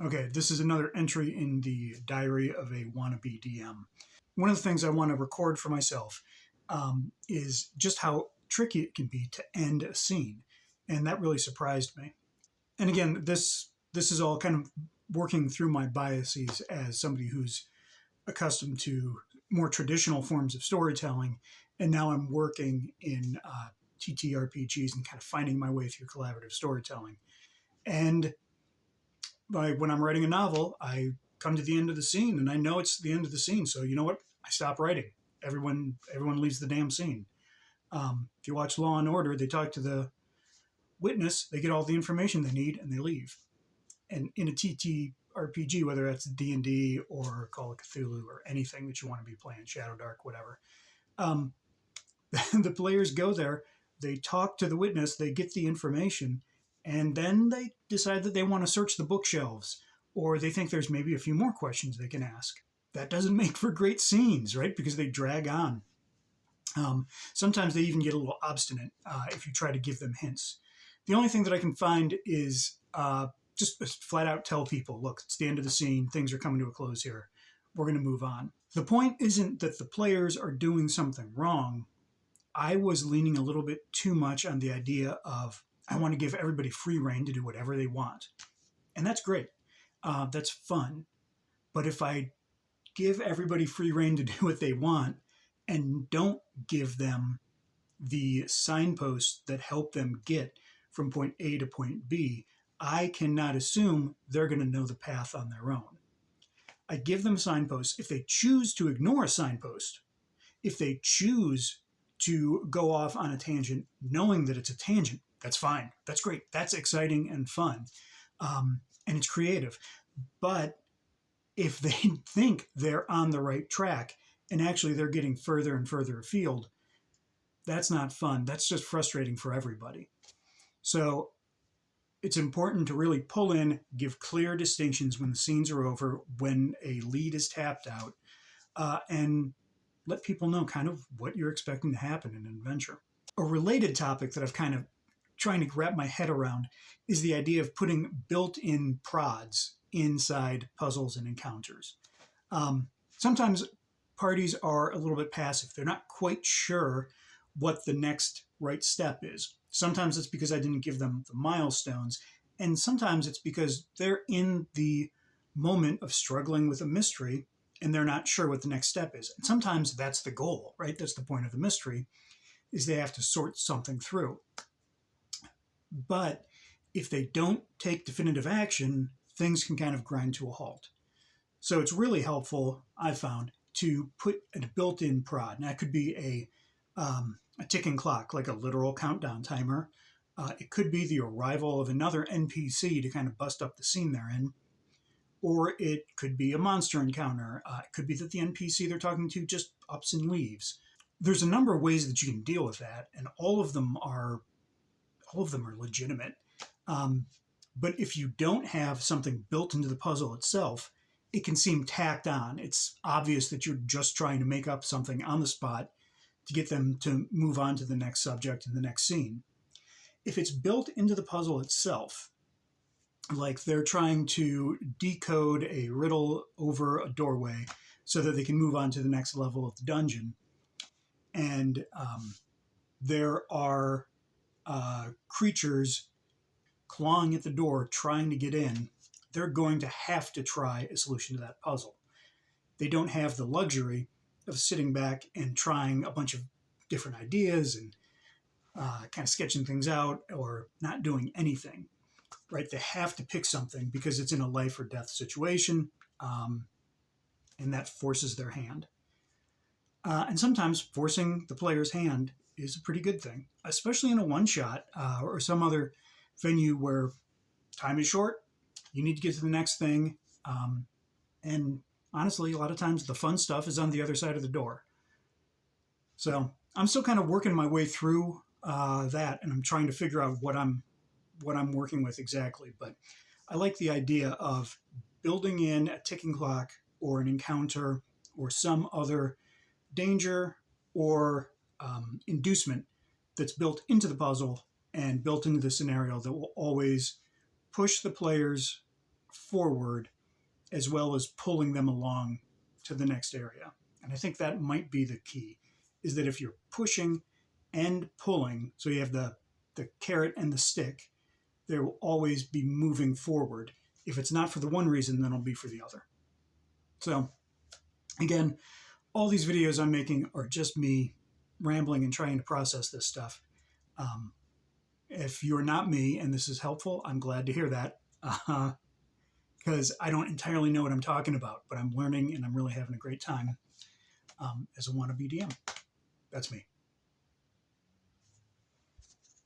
Okay, this is another entry in the diary of a wannabe DM. One of the things I want to record for myself is just how tricky it can be to end a scene, and that really surprised me. And again, this is all kind of working through my biases as somebody who's accustomed to more traditional forms of storytelling, and now I'm working in TTRPGs and kind of finding my way through collaborative storytelling. And when I'm writing a novel, I come to the end of the scene and I know it's the end of the scene. So you know what? I stop writing. Everyone leaves the damn scene. If you watch Law and Order, they talk to the witness, they get all the information they need, and they leave. And in a TTRPG, whether that's D&D or Call of Cthulhu or anything that you want to be playing, Shadow Dark, whatever, um, the players go there, they talk to the witness, they get the information, and then they decide that they want to search the bookshelves, or they think there's maybe a few more questions they can ask. That doesn't make for great scenes, right? Because they drag on. Sometimes they even get a little obstinate if you try to give them hints. The only thing that I can find is just flat out tell people, look, it's the end of the scene. Things are coming to a close here. We're going to move on. The point isn't that the players are doing something wrong. I was leaning a little bit too much on the idea of I want to give everybody free reign to do whatever they want. And that's great. That's fun. But if I give everybody free reign to do what they want and don't give them the signposts that help them get from point A to point B, I cannot assume they're going to know the path on their own. I give them signposts. If they choose to ignore a signpost, if they choose to go off on a tangent knowing that it's a tangent, that's fine. That's great. That's exciting and fun. And it's creative. But if they think they're on the right track and actually they're getting further and further afield, that's not fun. That's just frustrating for everybody. So it's important to really pull in, give clear distinctions when the scenes are over, when a lead is tapped out, and let people know kind of what you're expecting to happen in an adventure. A related topic that I've kind of trying to wrap my head around is the idea of putting built-in prods inside puzzles and encounters. Sometimes parties are a little bit passive. They're not quite sure what the next right step is. Sometimes it's because I didn't give them the milestones, and sometimes it's because they're in the moment of struggling with a mystery and they're not sure what the next step is. And sometimes that's the goal, right? That's the point of the mystery, is they have to sort something through. But if they don't take definitive action, things can kind of grind to a halt. So it's really helpful, I've found, to put a built-in prod. And that could be a ticking clock, like a literal countdown timer. It could be the arrival of another NPC to kind of bust up the scene they're in. Or it could be a monster encounter. It could be that the NPC they're talking to just ups and leaves. There's a number of ways that you can deal with that, and all of them are legitimate. But if you don't have something built into the puzzle itself, it can seem tacked on. It's obvious that you're just trying to make up something on the spot to get them to move on to the next subject in the next scene. If it's built into the puzzle itself, like they're trying to decode a riddle over a doorway so that they can move on to the next level of the dungeon, and there are creatures clawing at the door trying to get in, they're going to have to try a solution to that puzzle. They don't have the luxury of sitting back and trying a bunch of different ideas and kind of sketching things out or not doing anything, right? They have to pick something because it's in a life or death situation, and that forces their hand. And sometimes forcing the player's hand is a pretty good thing, especially in a one-shot or some other venue where time is short. You need to get to the next thing. And honestly, a lot of times the fun stuff is on the other side of the door. So I'm still kind of working my way through that, and I'm trying to figure out what I'm working with exactly. But I like the idea of building in a ticking clock or an encounter or some other danger or inducement that's built into the puzzle and built into the scenario that will always push the players forward as well as pulling them along to the next area. And I think that might be the key, is that if you're pushing and pulling, so you have the carrot and the stick, they will always be moving forward. If it's not for the one reason, then it'll be for the other. So again, all these videos I'm making are just me rambling and trying to process this stuff. If you're not me and this is helpful, I'm glad to hear that, because I don't entirely know what I'm talking about, but I'm learning and I'm really having a great time as a wannabe DM. That's me.